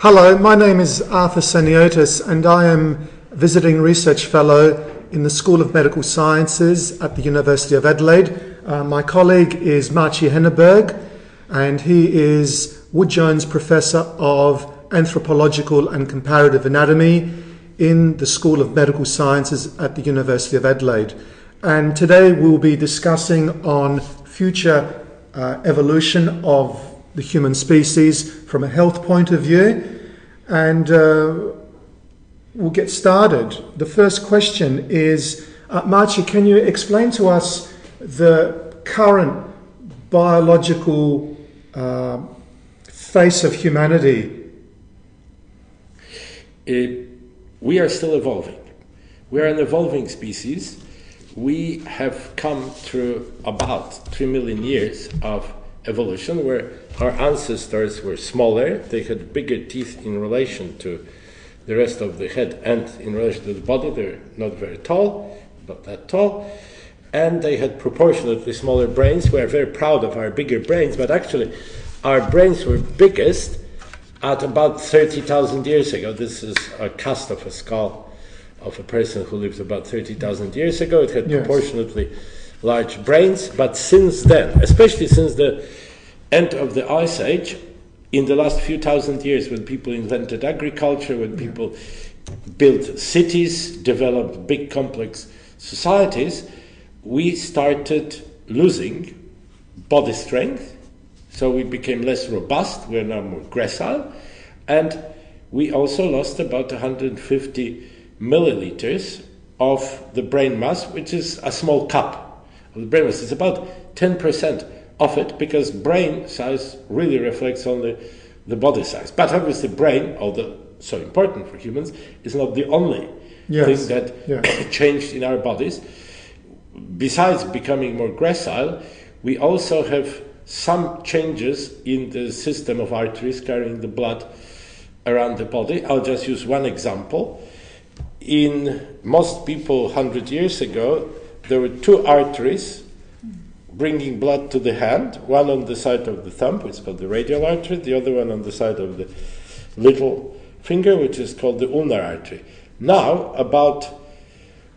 Hello, my name is Arthur Saniotis and I am Visiting Research Fellow in the School of Medical Sciences at the University of Adelaide. My colleague is Maciej Henneberg and he is Wood Jones Professor of Anthropological and Comparative Anatomy in the School of Medical Sciences at the University of Adelaide. And today we'll be discussing on future evolution of the human species from a health point of view, and we'll get started. The first question is, Maciej, can you explain to us the current biological face of humanity? We are still evolving. We are an evolving species. We have come through about 3 million years of evolution, where our ancestors were smaller, they had bigger teeth in relation to the rest of the head and in relation to the body. They're not very tall, not that tall, and they had proportionately smaller brains. We are very proud of our bigger brains, but actually our brains were biggest at about 30,000 years ago. This is a cast of a skull of a person who lived about 30,000 years ago. It had proportionately large brains, but since then, especially since the end of the Ice Age, in the last few thousand years, when people invented agriculture, when people built cities, developed big complex societies, we started losing body strength, so we became less robust, we are now more gracile, and we also lost about 150 milliliters of the brain mass, which is a small cup of the brain mass. It's about 10% of it, because brain size really reflects only the body size. But obviously brain, although so important for humans, is not the only thing that changed in our bodies. Besides becoming more gracile, we also have some changes in the system of arteries carrying the blood around the body. I'll just use one example. In most people 100 years ago, there were two arteries bringing blood to the hand, one on the side of the thumb, which is called the radial artery, the other one on the side of the little finger, which is called the ulnar artery. Now, about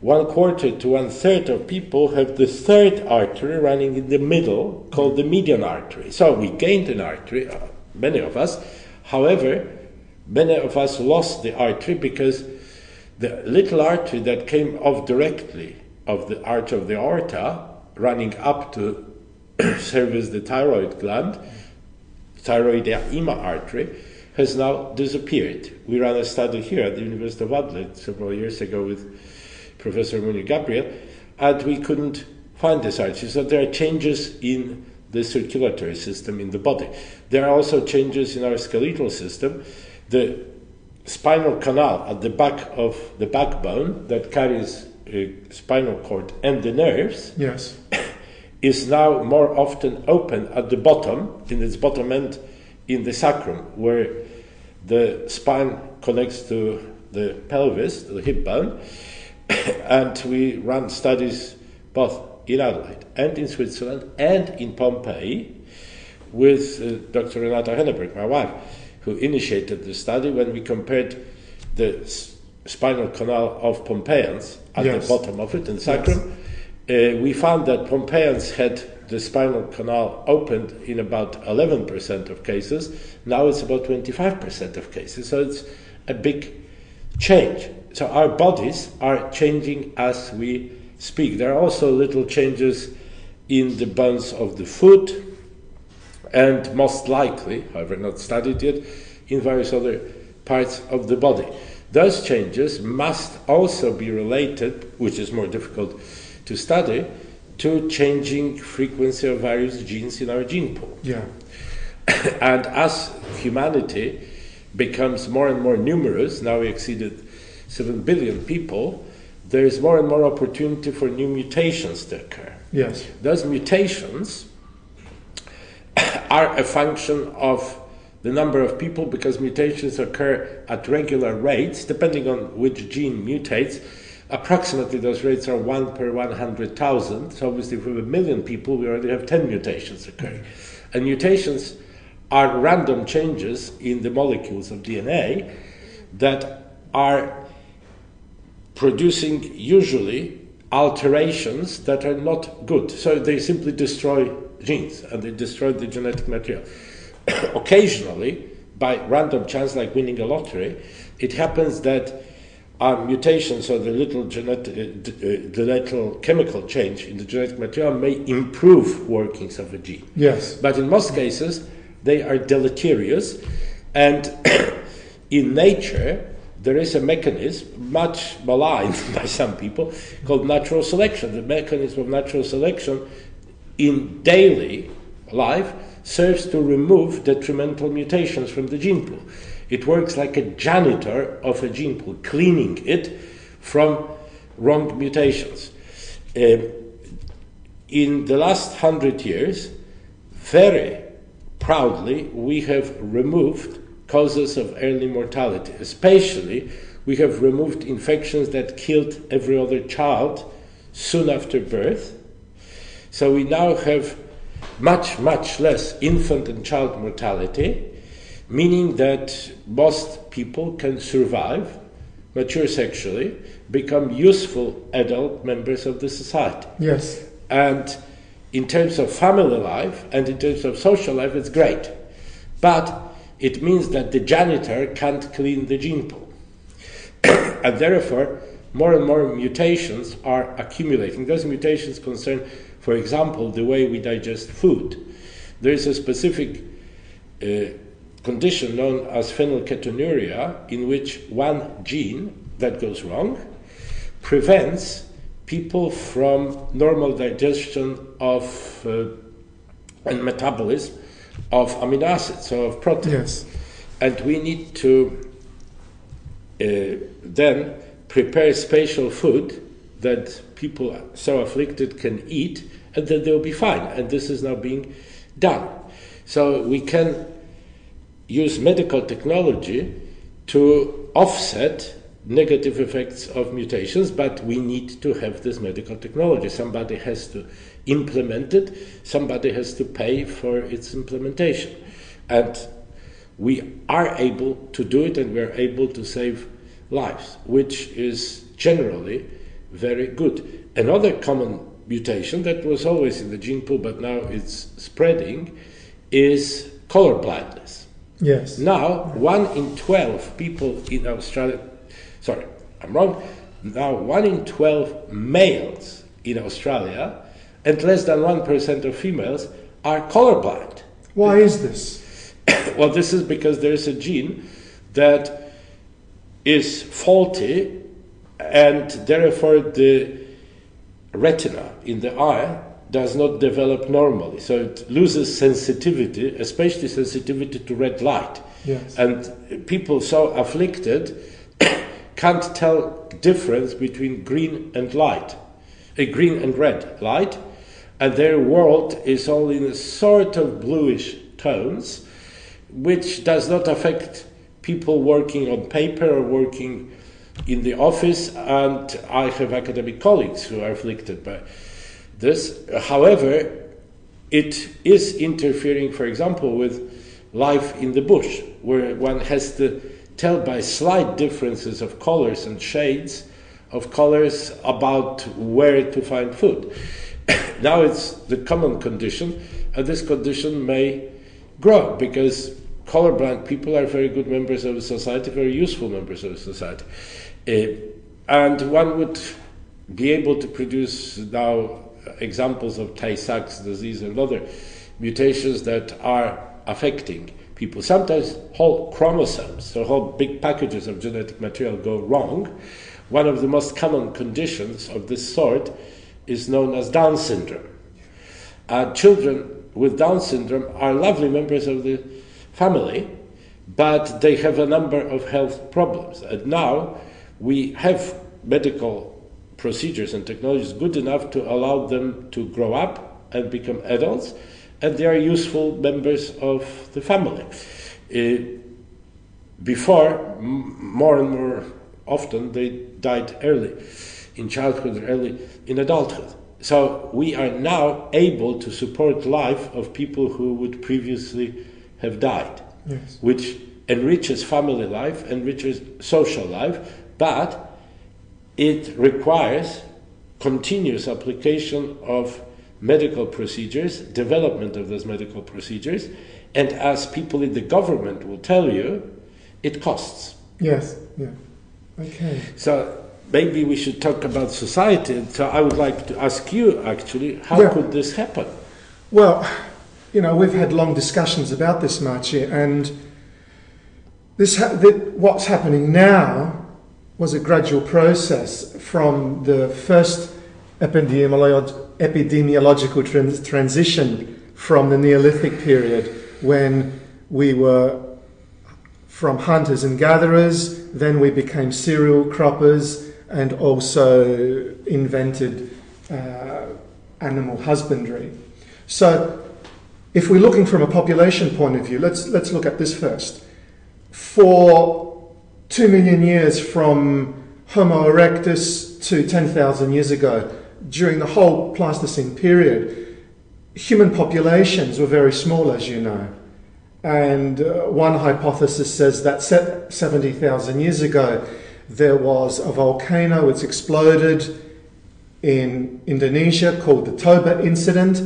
1/4 to 1/3 of people have the third artery running in the middle, called the median artery. So we gained an artery, many of us. However, many of us lost the artery because the little artery that came off directly of the arch of the aorta, running up to service the thyroid gland, thyroidema artery, has now disappeared. We ran a study here at the University of Adelaide several years ago with Professor Gabriel, and we couldn't find this artery. So there are changes in the circulatory system in the body. There are also changes in our skeletal system. The spinal canal at the back of the backbone that carries spinal cord and the nerves is now more often open at the bottom, in its bottom end, in the sacrum, where the spine connects to the pelvis, the hip bone. And we run studies both in Adelaide and in Switzerland and in Pompeii with Dr. Renata Henneberg, my wife, who initiated the study, when we compared the spinal canal of Pompeians at the bottom of it in sacrum. We found that Pompeians had the spinal canal opened in about 11% of cases. Now it's about 25% of cases. So it's a big change. So our bodies are changing as we speak. There are also little changes in the bones of the foot, and most likely, however not studied yet, in various other parts of the body. Those changes must also be related, which is more difficult to study, to changing frequency of various genes in our gene pool. And as humanity becomes more and more numerous, now we exceeded 7 billion people, there is more and more opportunity for new mutations to occur. Those mutations are a function of the number of people, because mutations occur at regular rates, depending on which gene mutates. Approximately those rates are 1 per 100,000. So obviously if we have 1 million people, we already have 10 mutations occurring. And mutations are random changes in the molecules of DNA that are producing usually alterations that are not good. So they simply destroy genes and they destroy the genetic material. Occasionally, by random chance, like winning a lottery, it happens that mutations or the little chemical change in the genetic material may improve workings of a gene. Yes. But in most cases, they are deleterious, and in nature, there is a mechanism, much maligned by some people, called natural selection. The mechanism of natural selection in daily life serves to remove detrimental mutations from the gene pool. It works like a janitor of a gene pool, cleaning it from wrong mutations. In the last 100 years, very proudly, we have removed causes of early mortality. Especially, we have removed infections that killed every other child soon after birth. So we now have much, much less infant and child mortality, meaning that most people can survive, mature sexually, become useful adult members of the society. Yes. And in terms of family life and in terms of social life, it's great. But it means that the janitor can't clean the gene pool. And therefore, more and more mutations are accumulating. Those mutations concern, for example, the way we digest food. There is a specific condition known as phenylketonuria, in which one gene that goes wrong prevents people from normal digestion of and metabolism of amino acids, so of proteins. Yes. And we need to then prepare special food that people so afflicted can eat, and then they'll be fine. And this is now being done. So we can use medical technology to offset negative effects of mutations, but we need to have this medical technology. Somebody has to implement it, somebody has to pay for its implementation. And we are able to do it, and we are able to save lives, which is generally very good. Another common mutation that was always in the gene pool, but now it's spreading, is color blindness. Yes. Now, 1 in 12 people in Australia, sorry, I'm wrong, now 1 in 12 males in Australia and less than 1% of females are colorblind. Why is this? Well, this is because there is a gene that is faulty, and therefore the retina in the eye does not develop normally. So it loses sensitivity, especially sensitivity to red light. Yes. And people so afflicted can't tell difference between green and red light, and their world is all in a sort of bluish tones, which does not affect people working on paper or working in the office, and I have academic colleagues who are afflicted by this. However, it is interfering, for example, with life in the bush, where one has to tell by slight differences of colors and shades of colors about where to find food. Now it's the common condition, and this condition may grow because colorblind people are very good members of the society, very useful members of the society. And one would be able to produce now examples of Tay-Sachs disease and other mutations that are affecting people. Sometimes whole chromosomes, so whole big packages of genetic material go wrong. One of the most common conditions of this sort is known as Down syndrome. Children with Down syndrome are lovely members of the family, but they have a number of health problems. And now we have medical procedures and technologies good enough to allow them to grow up and become adults, and they are useful members of the family. Before, more and more often, they died early in childhood or early in adulthood. So we are now able to support life of people who would previously have died, Yes. which enriches family life, enriches social life, but it requires continuous application of medical procedures, development of those medical procedures, and as people in the government will tell you, it costs. Yes. Yeah. Okay. So maybe we should talk about society. So I would like to ask you, actually, how could this happen? Well, we've had long discussions about this, Maciej, and what's happening now was a gradual process from the first epidemiological transition from the Neolithic period, when we were from hunters and gatherers, then we became cereal croppers and also invented animal husbandry. So if we're looking from a population point of view, let's look at this first. For 2 million years from Homo erectus to 10,000 years ago, during the whole Pleistocene period, human populations were very small, as you know. And one hypothesis says that 70,000 years ago, there was a volcano which exploded in Indonesia called the Toba incident,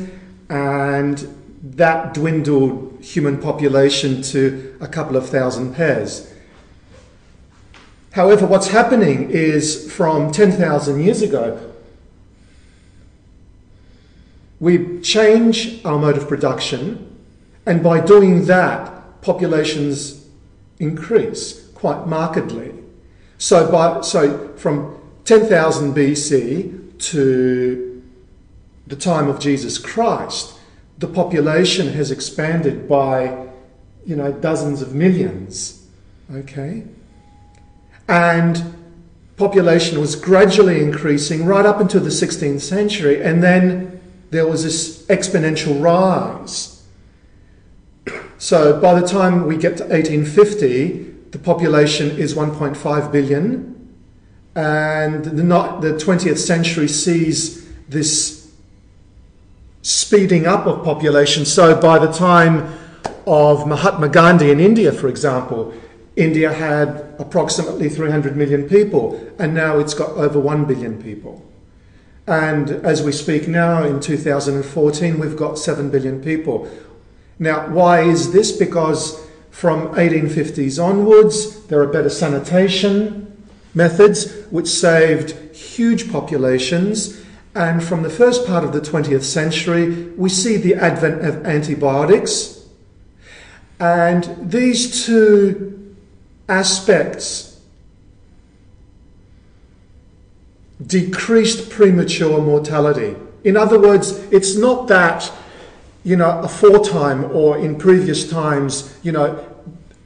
and that dwindled human population to a couple of thousand pairs. However, what's happening is from 10,000 years ago, we change our mode of production, and by doing that, populations increase quite markedly. So from 10,000 BC to the time of Jesus Christ, the population has expanded by, dozens of millions, okay? And population was gradually increasing right up until the 16th century, and then there was this exponential rise. So by the time we get to 1850, the population is 1.5 billion, and the 20th century sees this speeding up of population. So by the time of Mahatma Gandhi in India, for example, India had approximately 300 million people, and now it's got over 1 billion people. And as we speak now, in 2014, we've got 7 billion people. Now, why is this? Because from 1850s onwards, there are better sanitation methods which saved huge populations. And from the first part of the 20th century, we see the advent of antibiotics. And these two aspects decreased premature mortality. In other words, it's not that, aforetime or in previous times,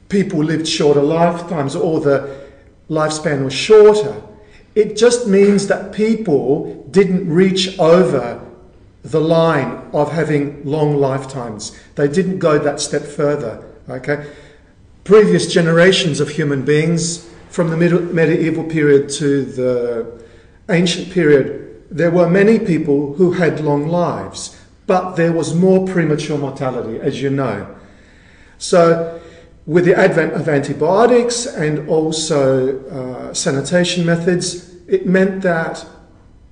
people lived shorter lifetimes or the lifespan was shorter. It just means that people didn't reach over the line of having long lifetimes. They didn't go that step further, okay? Previous generations of human beings, from the medieval period to the ancient period, there were many people who had long lives, but there was more premature mortality, as you know. So with the advent of antibiotics and also sanitation methods, it meant that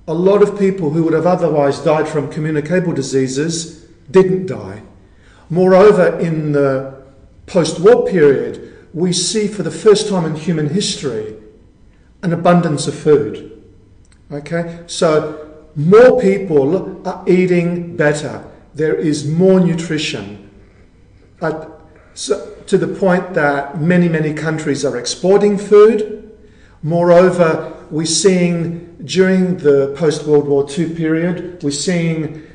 a lot of people who would have otherwise died from communicable diseases didn't die. Moreover, in the post-war period, we see for the first time in human history an abundance of food. Okay, so more people are eating better. There is more nutrition. To the point that many, many countries are exporting food. Moreover, we're seeing during the post-World War II period, we're seeing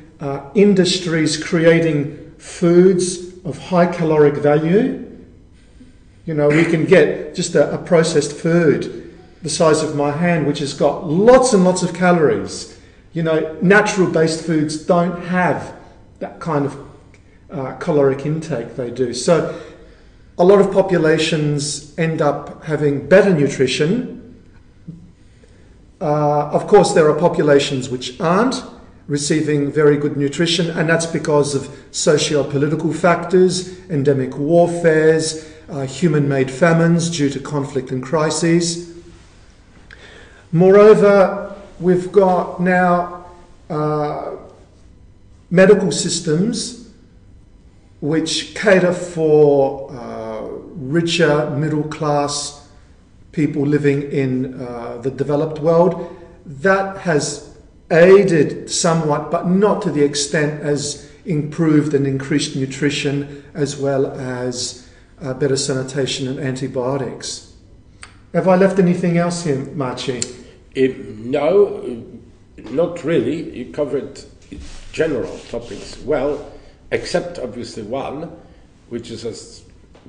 industries creating foods of high caloric value. We can get just a processed food the size of my hand, which has got lots and lots of calories. Natural-based foods don't have that kind of caloric intake they do. So a lot of populations end up having better nutrition. Of course, there are populations which aren't, receiving very good nutrition, and that's because of socio-political factors, endemic warfares, human-made famines due to conflict and crises. Moreover, we've got now medical systems which cater for richer middle-class people living in the developed world. That has aided somewhat, but not to the extent as improved and increased nutrition, as well as better sanitation and antibiotics. Have I left anything else here, Maciej? No, not really. You covered general topics well, except obviously one, which is a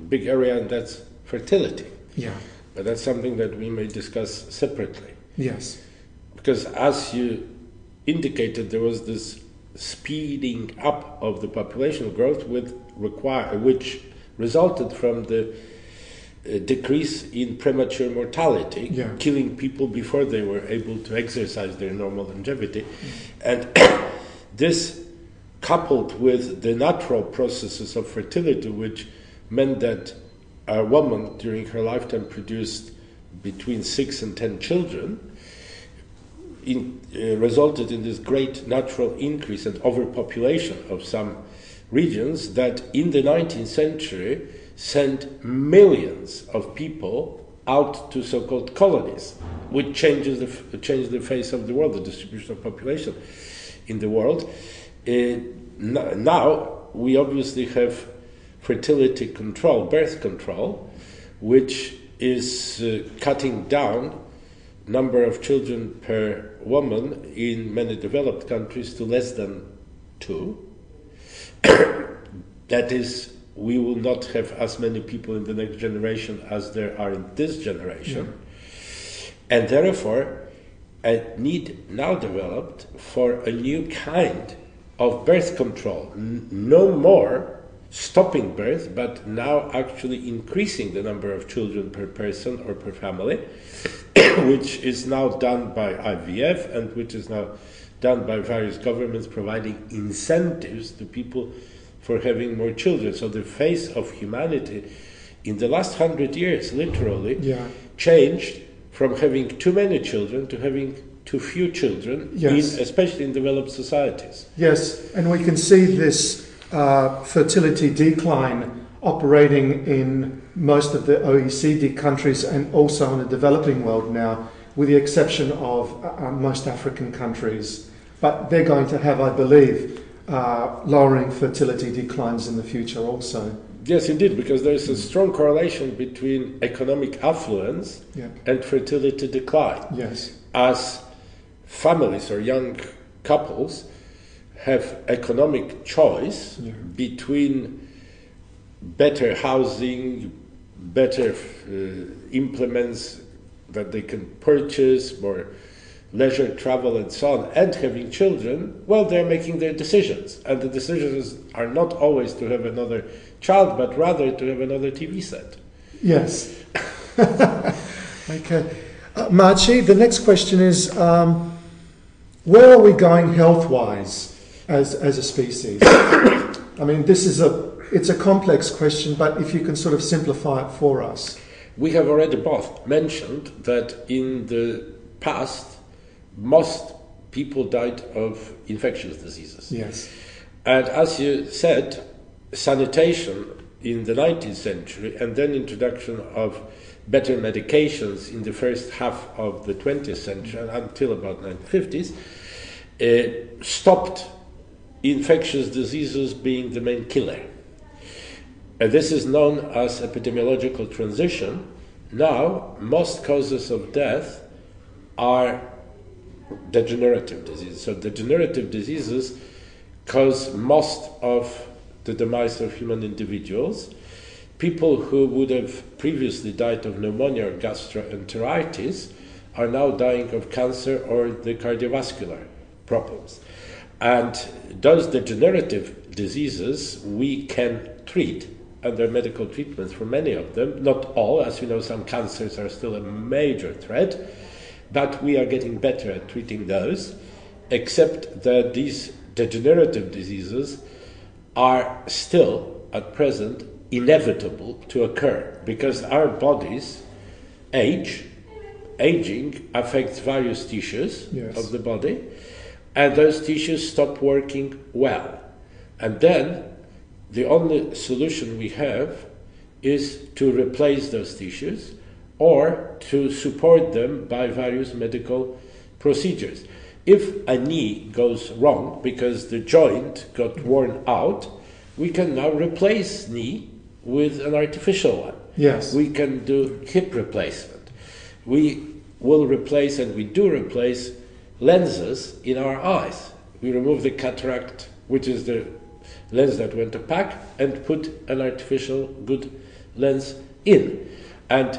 big area, and that's fertility. Yeah. But that's something that we may discuss separately. Yes. Because as you indicated, there was this speeding up of the population growth which resulted from the decrease in premature mortality, killing people before they were able to exercise their normal longevity. And this, coupled with the natural processes of fertility, which meant that a woman during her lifetime produced between 6 and 10 children, resulted in this great natural increase and overpopulation of some regions that in the 19th century sent millions of people out to so-called colonies, which changed the face of the world, the distribution of population in the world. Now we obviously have fertility control, birth control, which is cutting down number of children per woman in many developed countries to less than 2. That is, we will not have as many people in the next generation as there are in this generation. And therefore, a need now developed for a new kind of birth control. No more stopping birth, but now actually increasing the number of children per person or per family, which is now done by IVF and which is now done by various governments providing incentives to people for having more children. So the face of humanity in the last 100 years literally changed from having too many children to having too few children, especially in developed societies. Yes, and we can see this fertility decline operating in most of the OECD countries and also in the developing world now, with the exception of most African countries. But they're going to have, I believe, lowering fertility declines in the future also. Yes, indeed, because there's a strong correlation between economic affluence and fertility decline. Yes. As families or young couples have economic choice between better housing, better implements that they can purchase, more leisure travel and so on, and having children, well, they're making their decisions. And the decisions are not always to have another child, but rather to have another TV set. Yes. Okay. Maciej, the next question is, where are we going health-wise as a species? I mean, it's a complex question, but if you can sort of simplify it for us. We have already both mentioned that in the past, most people died of infectious diseases. Yes. And as you said, sanitation in the 19th century and then introduction of better medications in the first half of the 20th century until about 1950s stopped infectious diseases being the main killer. And this is known as epidemiological transition. Now, most causes of death are degenerative diseases. So degenerative diseases cause most of the demise of human individuals. People who would have previously died of pneumonia or gastroenteritis are now dying of cancer or the cardiovascular problems. And those degenerative diseases we can treat, and there are medical treatments for many of them. Not all, as you know, some cancers are still a major threat, but we are getting better at treating those. except that these degenerative diseases are still, at present, inevitable to occur because our bodies age. Aging affects various tissues of the body, and those tissues stop working well. And then the only solution we have is to replace those tissues or to support them by various medical procedures. If a knee goes wrong because the joint got worn out, we can now replace knee with an artificial one. Yes. We can do hip replacement. We will replace, and we do replace, lenses in our eyes. We remove the cataract, which is the lens that went to pack, and put an artificial good lens in. And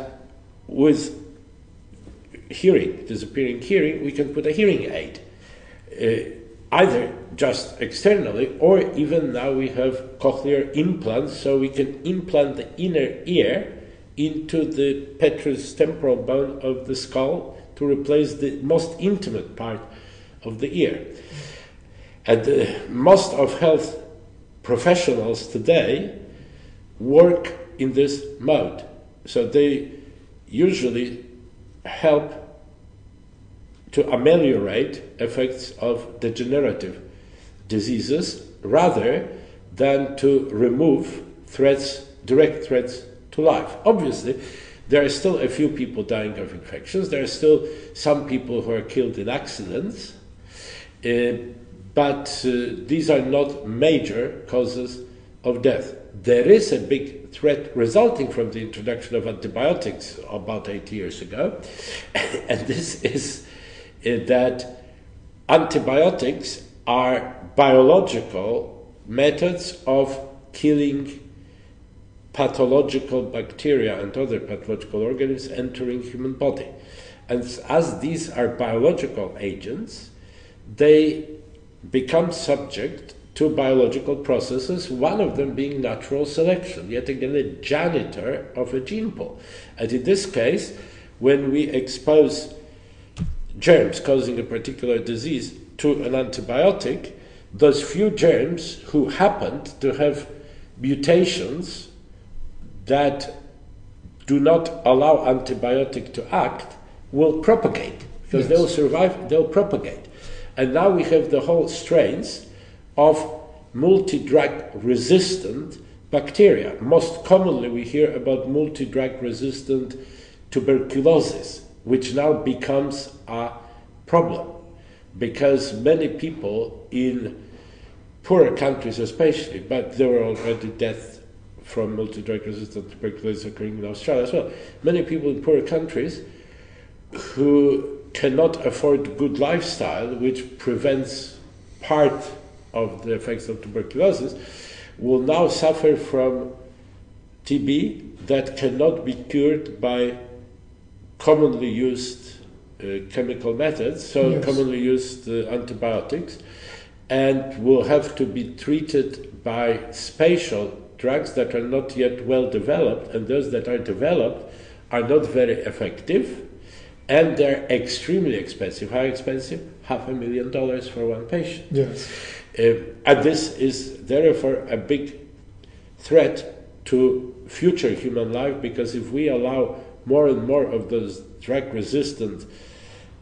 with hearing, disappearing hearing, we can put a hearing aid. Either just externally, or even now we have cochlear implants, so we can implant the inner ear into the petrous temporal bone of the skull to replace the most intimate part of the ear. And most of health professionals today work in this mode. So they usually help to ameliorate effects of degenerative diseases rather than to remove threats, direct threats to life. Obviously, there are still a few people dying of infections. There are still some people who are killed in accidents, but these are not major causes of death. There is a big threat resulting from the introduction of antibiotics about 80 years ago, and this is that antibiotics are biological methods of killing pathological bacteria and other pathological organisms entering human body. And as these are biological agents, they become subject to biological processes, one of them being natural selection, yet again a janitor of a gene pool. And in this case, when we expose germs causing a particular disease to an antibiotic, those few germs who happened to have mutations that do not allow antibiotic to act will propagate, because they'll survive, they'll propagate. And now we have the whole strains of multi-drug resistant bacteria. Most commonly we hear about multi-drug resistant tuberculosis, which now becomes a problem because many people in poorer countries especially, but there were already deaths from multi-drug resistant tuberculosis occurring in Australia as well. Many people in poorer countries who cannot afford good lifestyle, which prevents part of the effects of tuberculosis, will now suffer from TB that cannot be cured by commonly used chemical methods, so commonly used antibiotics, and will have to be treated by spatial drugs that are not yet well developed, and those that are developed are not very effective, and they're extremely expensive. How expensive? $500,000 for one patient. Yes. And this is therefore a big threat to future human life, because if we allow more and more of those drug-resistant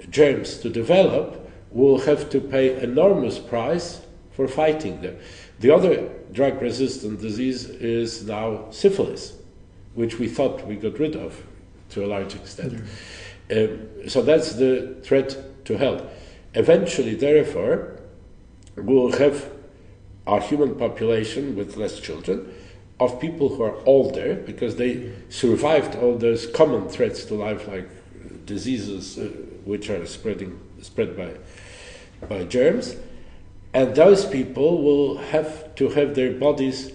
germs to develop, we'll have to pay enormous price for fighting them. The other drug-resistant disease is now syphilis, which we thought we got rid of to a large extent. So that's the threat to health. Eventually, therefore, we'll have our human population with less children, of people who are older, because they survived all those common threats to life, like diseases which are spread by germs. And those people will have to have their bodies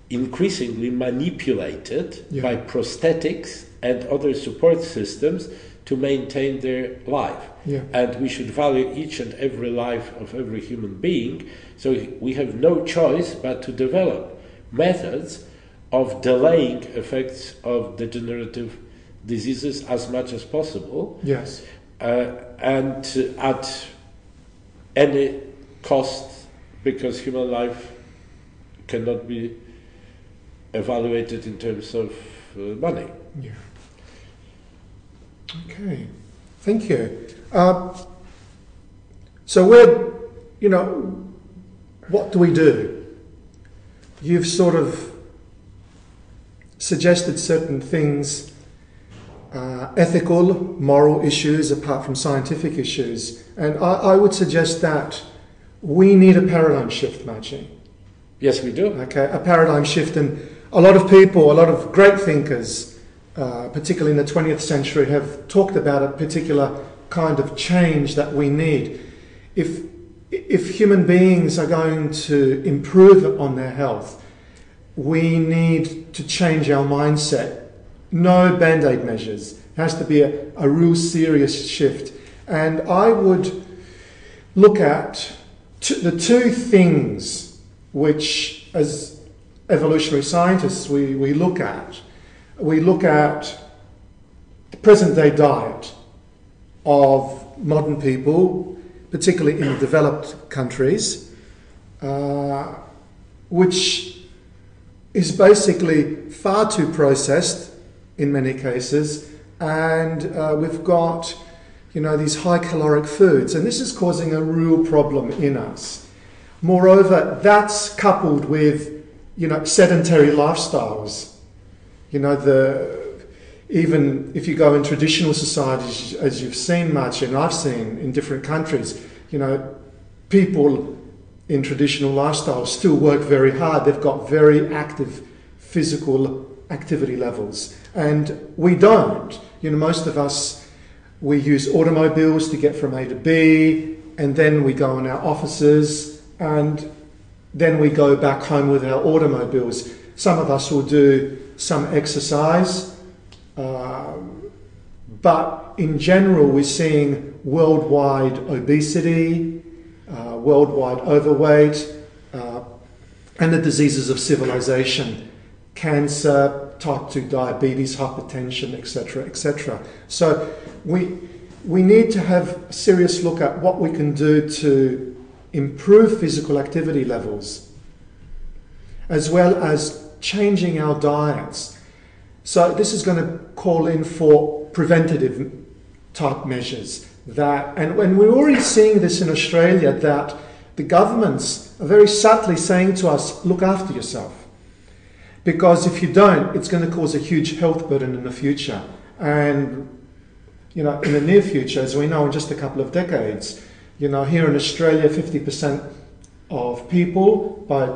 increasingly manipulated by prosthetics and other support systems to maintain their life. And we should value each and every life of every human being, so we have no choice but to develop methods of delaying effects of degenerative diseases as much as possible. Yes. And at any cost, because human life cannot be evaluated in terms of money. Yeah. Okay. Thank you. So what do we do? You've sort of suggested certain things, ethical, moral issues apart from scientific issues. And I would suggest that we need a paradigm shift, Maciej. Yes, we do. Okay, a paradigm shift. And a lot of people, a lot of great thinkers, particularly in the 20th century, have talked about a particular kind of change that we need. If human beings are going to improve on their health, we need to change our mindset. No band-aid measures. It has to be a real serious shift. And I would look at the two things which, as evolutionary scientists, we look at. We look at the present-day diet of modern people, particularly in developed countries, which is basically far too processed in many cases, and we've got these high caloric foods, and this is causing a real problem in us. Moreover, that's coupled with sedentary lifestyles. Even if you go in traditional societies, as you've seen much, and I've seen in different countries, people in traditional lifestyles still work very hard. They've got very active physical activity levels. And we don't. Most of us, we use automobiles to get from A to B, and then we go in our offices, and then we go back home with our automobiles. Some of us will do some exercise, but in general we're seeing worldwide obesity, worldwide overweight, and the diseases of civilization, cancer, type 2 diabetes, hypertension, etc., etc. So we need to have a serious look at what we can do to improve physical activity levels, as well as changing our diets. So this is going to call in for preventative type measures. And we're already seeing this in Australia, that the governments are very subtly saying to us, look after yourself. Because if you don't, it's going to cause a huge health burden in the future. And, in the near future, as we know, in just a couple of decades, here in Australia, 50% of people by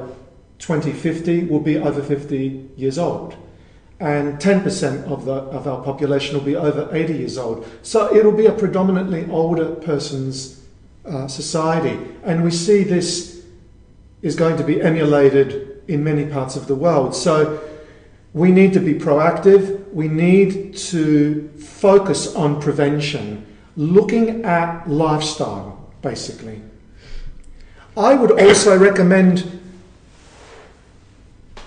2050 will be over 50 years old. And 10% of our population will be over 80 years old. So it'll be a predominantly older person's society. And we see this is going to be emulated in many parts of the world. So we need to be proactive. We need to focus on prevention, looking at lifestyle, basically. I would also recommend,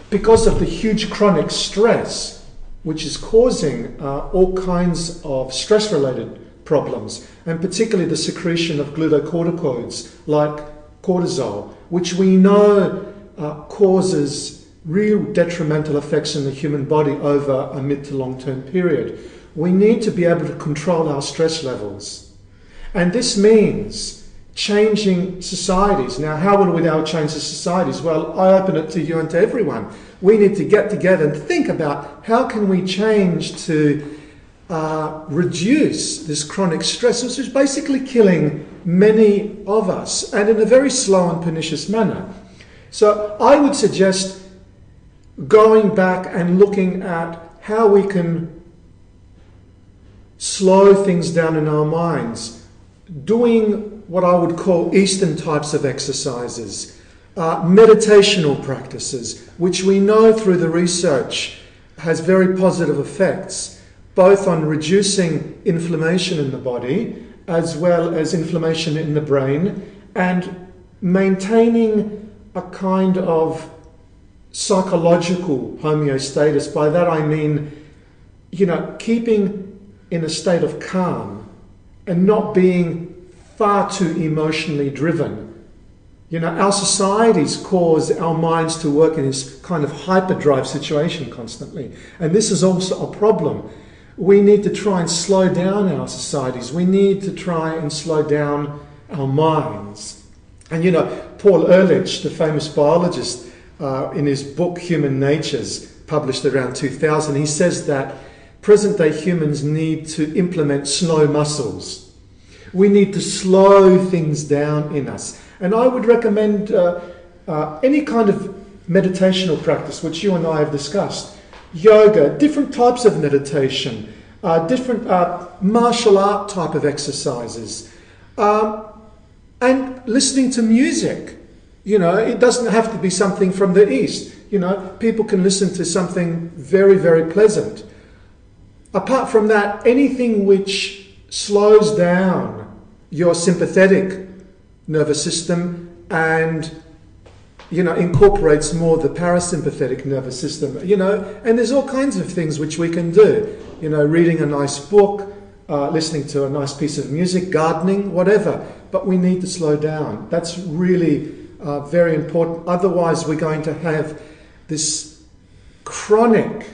because of the huge chronic stress, which is causing all kinds of stress-related problems, and particularly the secretion of glucocorticoids like cortisol, which we know causes real detrimental effects in the human body over a mid to long-term period. We need to be able to control our stress levels. And this means changing societies. Now, how will we now change the societies? Well, I open it to you and to everyone. We need to get together and think about how can we change to reduce this chronic stress, which is basically killing many of us, and in a very slow and pernicious manner. So I would suggest going back and looking at how we can slow things down in our minds, doing what I would call Eastern types of exercises, meditational practices, which we know through the research has very positive effects, both on reducing inflammation in the body as well as inflammation in the brain, and maintaining a kind of psychological homeostasis. By that I mean, keeping in a state of calm and not being far too emotionally driven. You know, our societies cause our minds to work in this kind of hyperdrive situation constantly. And this is also a problem. We need to try and slow down our societies. We need to try and slow down our minds. And you know, Paul Ehrlich, the famous biologist, in his book Human Natures, published around 2000, he says that present-day humans need to implement slow muscles. We need to slow things down in us. And I would recommend any kind of meditational practice, which you and I have discussed. Yoga, different types of meditation, different martial art type of exercises, and listening to music. You know, it doesn't have to be something from the East. You know, people can listen to something very, very pleasant. Apart from that, anything which slows down your sympathetic nervous system and, you know, incorporates more the parasympathetic nervous system, you know, and there's all kinds of things which we can do. You know, reading a nice book, listening to a nice piece of music, gardening, whatever. But we need to slow down. That's really very important. Otherwise, we're going to have this chronic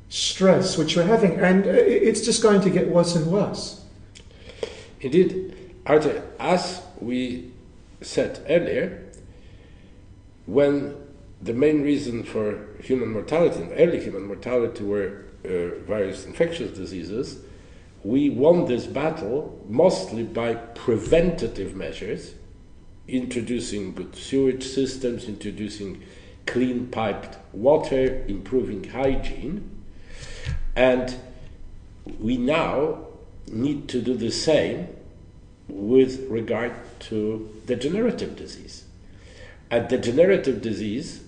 stress which we're having, and it's just going to get worse and worse. Indeed, Arthur, as we said earlier, when the main reason for human mortality, early human mortality, were various infectious diseases, we won this battle mostly by preventative measures, introducing good sewage systems, introducing clean piped water, improving hygiene. And we now need to do the same with regard to degenerative disease. And degenerative disease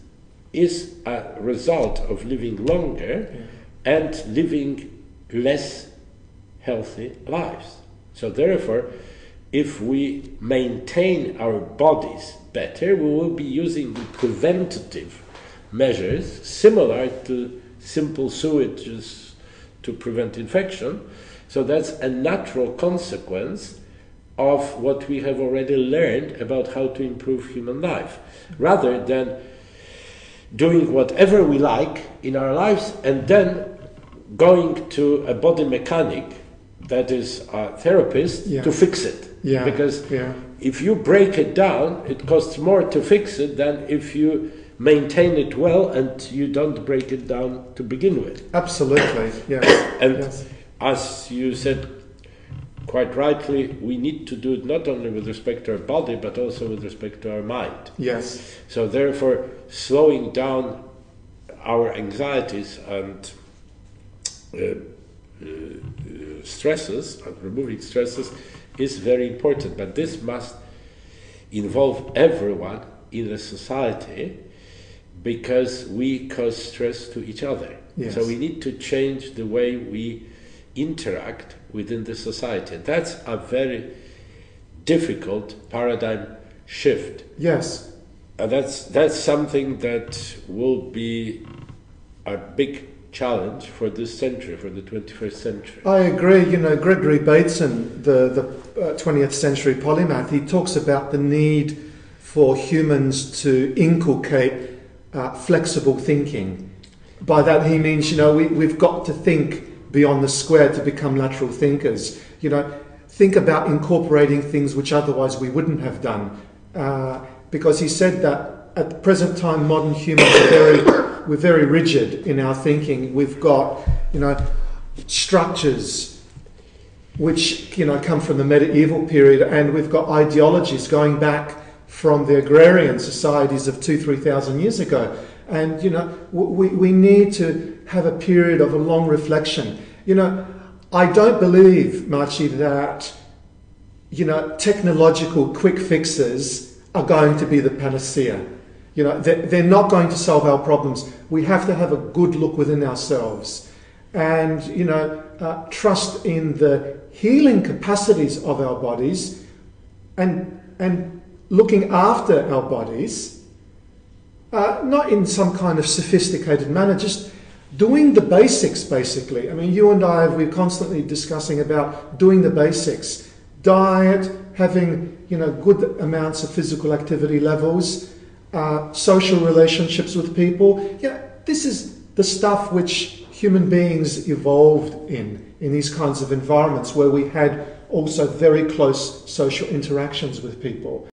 is a result of living longer and living less healthy lives. So therefore, if we maintain our bodies better, we will be using preventative measures similar to simple sewages to prevent infection. So that's a natural consequence of what we have already learned about how to improve human life, rather than doing whatever we like in our lives and then going to a body mechanic, that is a therapist, to fix it. Because if you break it down, it costs more to fix it than if you maintain it well and you don't break it down to begin with. Absolutely, yes. And as you said quite rightly, we need to do it not only with respect to our body, but also with respect to our mind. Yes. So therefore, slowing down our anxieties and stresses, and removing stresses, is very important. But this must involve everyone in the society, because we cause stress to each other. Yes. So we need to change the way we interact within the society. That's a very difficult paradigm shift. Yes. And that's something that will be a big challenge for this century, for the 21st century. I agree. You know, Gregory Bateson, the 20th century polymath, he talks about the need for humans to inculcate flexible thinking. By that he means, you know, we've got to think beyond the square to become lateral thinkers. You know, think about incorporating things which otherwise we wouldn't have done. Because he said that at the present time, modern humans we're very rigid in our thinking. We've got, you know, structures which, you know, come from the medieval period, and we've got ideologies going back from the agrarian societies of 2,000-3,000 years ago. And, you know, we need to have a period of a long reflection. You know, I don't believe, Maciej, that, you know, technological quick fixes are going to be the panacea. You know, they're not going to solve our problems. We have to have a good look within ourselves and, you know, trust in the healing capacities of our bodies and looking after our bodies, not in some kind of sophisticated manner, just doing the basics, basically. I mean, you and I, we're constantly discussing about doing the basics. Diet, having, good amounts of physical activity levels, social relationships with people. This is the stuff which human beings evolved in these kinds of environments where we had also very close social interactions with people.